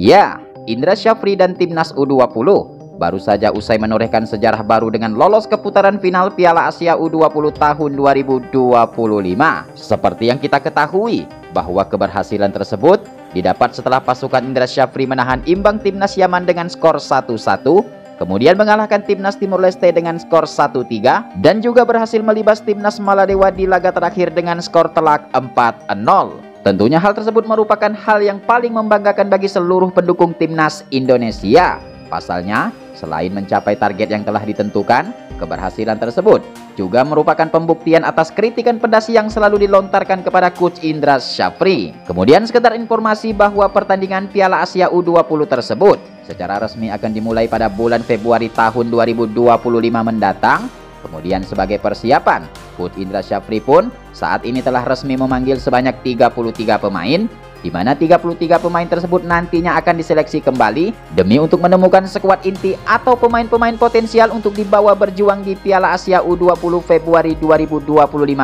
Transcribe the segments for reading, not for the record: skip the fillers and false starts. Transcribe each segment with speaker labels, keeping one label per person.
Speaker 1: Ya, Indra Syafri dan Timnas U20 baru saja usai menorehkan sejarah baru dengan lolos ke putaran final Piala Asia U20 tahun 2025. Seperti yang kita ketahui, bahwa keberhasilan tersebut didapat setelah pasukan Indra Syafri menahan imbang Timnas Yaman dengan skor 1-1, kemudian mengalahkan Timnas Timur Leste dengan skor 1-3, dan juga berhasil melibas Timnas Maladewa di laga terakhir dengan skor telak 4-0. Tentunya hal tersebut merupakan hal yang paling membanggakan bagi seluruh pendukung Timnas Indonesia. Pasalnya, selain mencapai target yang telah ditentukan, keberhasilan tersebut juga merupakan pembuktian atas kritikan pedas yang selalu dilontarkan kepada Coach Indra Syafri. Kemudian sekedar informasi bahwa pertandingan Piala Asia U20 tersebut secara resmi akan dimulai pada bulan Februari tahun 2025 mendatang. Kemudian sebagai persiapan, Coach Indra Syafri pun saat ini telah resmi memanggil sebanyak 33 pemain, di mana 33 pemain tersebut nantinya akan diseleksi kembali demi untuk menemukan skuad inti atau pemain-pemain potensial untuk dibawa berjuang di Piala Asia U20 Februari 2025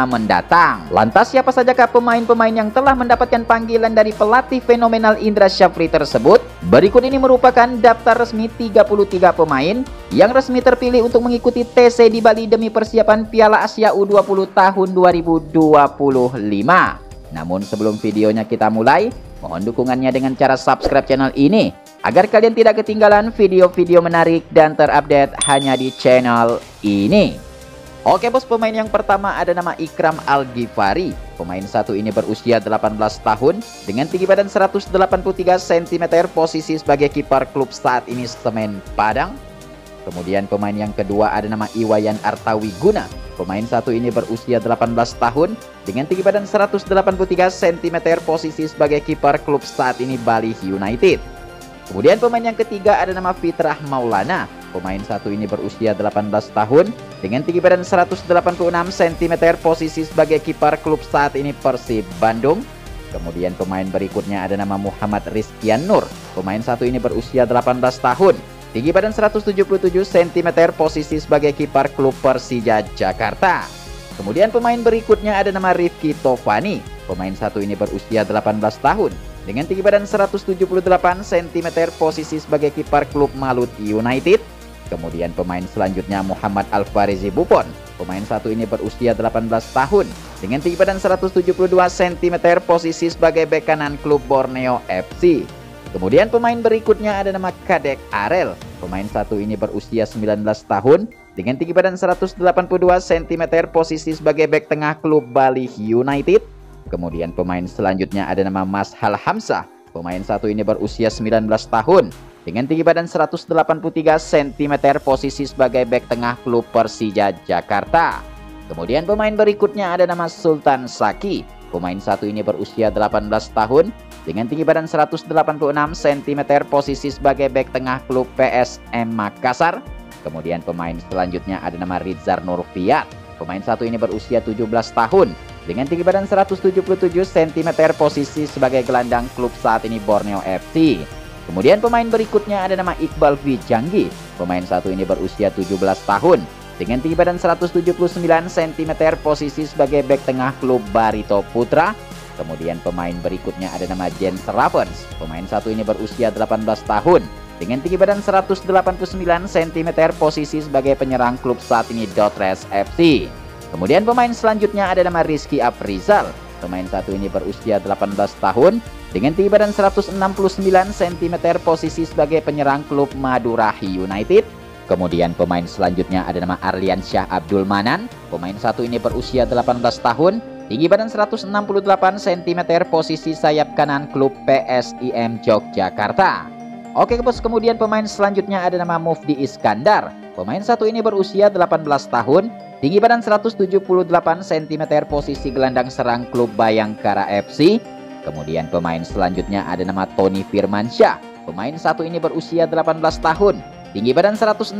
Speaker 1: mendatang. Lantas siapa sajakah pemain-pemain yang telah mendapatkan panggilan dari pelatih fenomenal Indra Syafri tersebut? Berikut ini merupakan daftar resmi 33 pemain yang resmi terpilih untuk mengikuti TC di Bali demi persiapan Piala Asia U20 tahun 2025. Namun sebelum videonya kita mulai, mohon dukungannya dengan cara subscribe channel ini agar kalian tidak ketinggalan video-video menarik dan terupdate hanya di channel ini. Oke bos, pemain yang pertama ada nama Ikram Al-Ghifari. Pemain satu ini berusia 18 tahun dengan tinggi badan 183 cm, posisi sebagai kiper klub saat ini Semen Padang. Kemudian pemain yang kedua ada nama Iwayan Artawi Guna. Pemain satu ini berusia 18 tahun dengan tinggi badan 183 cm, posisi sebagai kiper klub saat ini Bali United. Kemudian pemain yang ketiga ada nama Fitrah Maulana. Pemain satu ini berusia 18 tahun dengan tinggi badan 186 cm, posisi sebagai kiper klub saat ini Persib Bandung. Kemudian pemain berikutnya ada nama Muhammad Rizkian Nur. Pemain satu ini berusia 18 tahun, tinggi badan 177 cm, posisi sebagai kiper klub Persija Jakarta. Kemudian pemain berikutnya ada nama Rifki Tovani. Pemain satu ini berusia 18 tahun dengan tinggi badan 178 cm, posisi sebagai kiper klub Malut United. Kemudian pemain selanjutnya Muhammad Alfarizi Buffon. Pemain satu ini berusia 18 tahun dengan tinggi badan 172 cm, posisi sebagai bek kanan klub Borneo FC. Kemudian pemain berikutnya ada nama Kadek Arel. Pemain satu ini berusia 19 tahun dengan tinggi badan 182 cm, posisi sebagai bek tengah klub Bali United. Kemudian pemain selanjutnya ada nama Mas Hal Hamzah. Pemain satu ini berusia 19 tahun dengan tinggi badan 183 cm, posisi sebagai bek tengah klub Persija Jakarta. Kemudian pemain berikutnya ada nama Sultan Saki. Pemain satu ini berusia 18 tahun dengan tinggi badan 186 cm, posisi sebagai bek tengah klub PSM Makassar. Kemudian pemain selanjutnya ada nama Rizar Nurfiat. Pemain satu ini berusia 17 tahun dengan tinggi badan 177 cm, posisi sebagai gelandang klub saat ini Borneo FC. Kemudian pemain berikutnya ada nama Iqbal Vijanggi. Pemain satu ini berusia 17 tahun dengan tinggi badan 179 cm, posisi sebagai bek tengah klub Barito Putra. Kemudian pemain berikutnya ada nama Jens Ravens. Pemain satu ini berusia 18 tahun dengan tinggi badan 189 cm, posisi sebagai penyerang klub saat ini Dottres FC. Kemudian pemain selanjutnya ada nama Rizky Aprizal. Pemain satu ini berusia 18 tahun dengan tinggi badan 169 cm, posisi sebagai penyerang klub Madura United. Kemudian pemain selanjutnya ada nama Arlian Syah Abdul Manan. Pemain satu ini berusia 18 tahun, tinggi badan 168 cm, posisi sayap kanan klub PSIM Yogyakarta. Oke bos, kemudian pemain selanjutnya ada nama Mufdi Iskandar. Pemain satu ini berusia 18 tahun, tinggi badan 178 cm, posisi gelandang serang klub Bayangkara FC. Kemudian pemain selanjutnya ada nama Tony Firmansyah. Pemain satu ini berusia 18 tahun, tinggi badan 168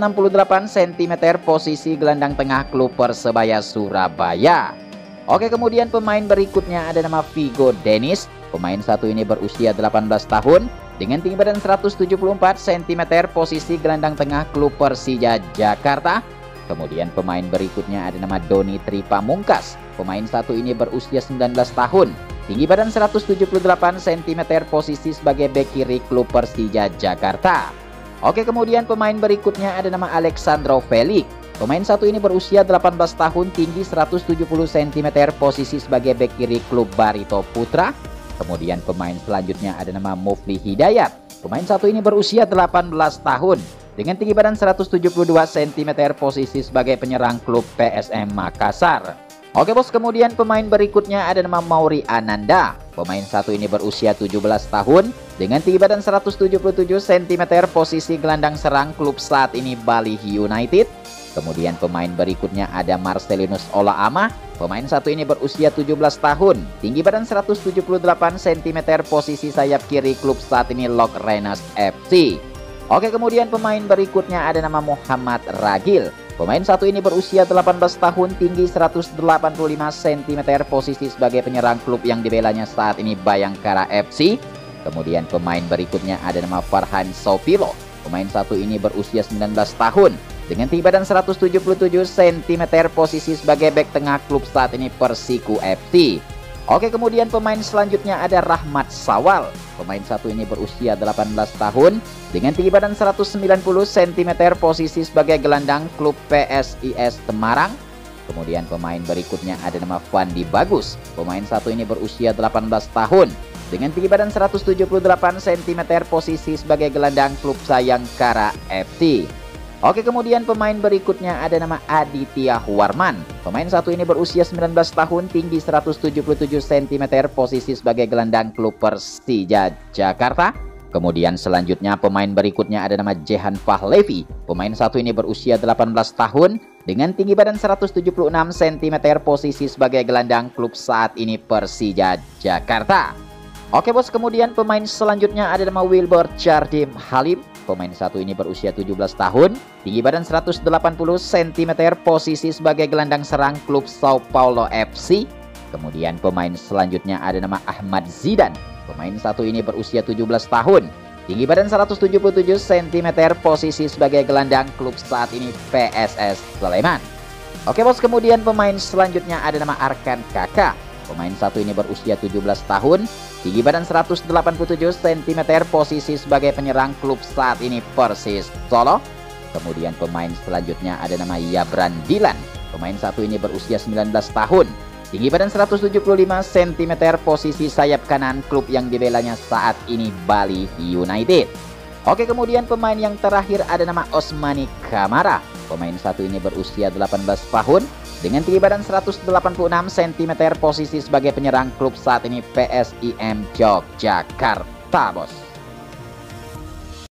Speaker 1: cm, posisi gelandang tengah klub Persebaya Surabaya. Oke, kemudian pemain berikutnya ada nama Vigo Dennis. Pemain satu ini berusia 18 tahun dengan tinggi badan 174 cm, posisi gelandang tengah klub Persija Jakarta. Kemudian pemain berikutnya ada nama Doni Tripamungkas. Pemain satu ini berusia 19 tahun tinggi badan 178 cm, posisi sebagai bek kiri klub Persija Jakarta. Oke, kemudian pemain berikutnya ada nama Alexandro Felix. Pemain satu ini berusia 18 tahun, tinggi 170 cm, posisi sebagai bek kiri klub Barito Putra. Kemudian pemain selanjutnya ada nama Mufli Hidayat. Pemain satu ini berusia 18 tahun dengan tinggi badan 172 cm, posisi sebagai penyerang klub PSM Makassar. Oke bos, kemudian pemain berikutnya ada nama Mauri Ananda. Pemain satu ini berusia 17 tahun dengan tinggi badan 177 cm, posisi gelandang serang klub saat ini Bali United. Kemudian pemain berikutnya ada Marcelinus Olaama. Pemain satu ini berusia 17 tahun, tinggi badan 178 cm, posisi sayap kiri klub saat ini Lok Rennes FC. Oke, kemudian pemain berikutnya ada nama Muhammad Ragil. Pemain satu ini berusia 18 tahun, tinggi 185 cm, posisi sebagai penyerang klub yang dibelanya saat ini Bayangkara FC. Kemudian pemain berikutnya ada nama Farhan Sopilo. Pemain satu ini berusia 19 tahun dengan tinggi badan 177 cm, posisi sebagai bek tengah klub saat ini Persiku FC. Oke, kemudian pemain selanjutnya ada Rahmat Sawal. Pemain satu ini berusia 18 tahun dengan tinggi badan 190 cm, posisi sebagai gelandang klub PSIS Semarang. Kemudian pemain berikutnya ada nama Fandi Bagus. Pemain satu ini berusia 18 tahun dengan tinggi badan 178 cm, posisi sebagai gelandang klub Sayangkara FC. Oke, kemudian pemain berikutnya ada nama Aditya Warman. Pemain satu ini berusia 19 tahun, tinggi 177 cm, posisi sebagai gelandang klub Persija Jakarta. Kemudian selanjutnya pemain berikutnya ada nama Jehan Fahlevi. Pemain satu ini berusia 18 tahun dengan tinggi badan 176 cm, posisi sebagai gelandang klub saat ini Persija Jakarta. Oke bos, kemudian pemain selanjutnya ada nama Wilbur Chardim Halim. Pemain satu ini berusia 17 tahun, tinggi badan 180 cm, posisi sebagai gelandang serang klub Sao Paulo FC. Kemudian pemain selanjutnya ada nama Ahmad Zidan. Pemain satu ini berusia 17 tahun, tinggi badan 177 cm, posisi sebagai gelandang klub saat ini PSS Sleman. Oke bos, kemudian pemain selanjutnya ada nama Arkan Kakak. Pemain satu ini berusia 17 tahun, tinggi badan 187 cm, posisi sebagai penyerang klub saat ini Persis Solo. Kemudian pemain selanjutnya ada nama Yabran Dilan. Pemain satu ini berusia 19 tahun, tinggi badan 175 cm, posisi sayap kanan klub yang dibelanya saat ini Bali United. Oke, kemudian pemain yang terakhir ada nama Osmani Kamara. Pemain satu ini berusia 18 tahun dengan tinggi badan 186 cm, posisi sebagai penyerang klub saat ini PSIM Yogyakarta bos.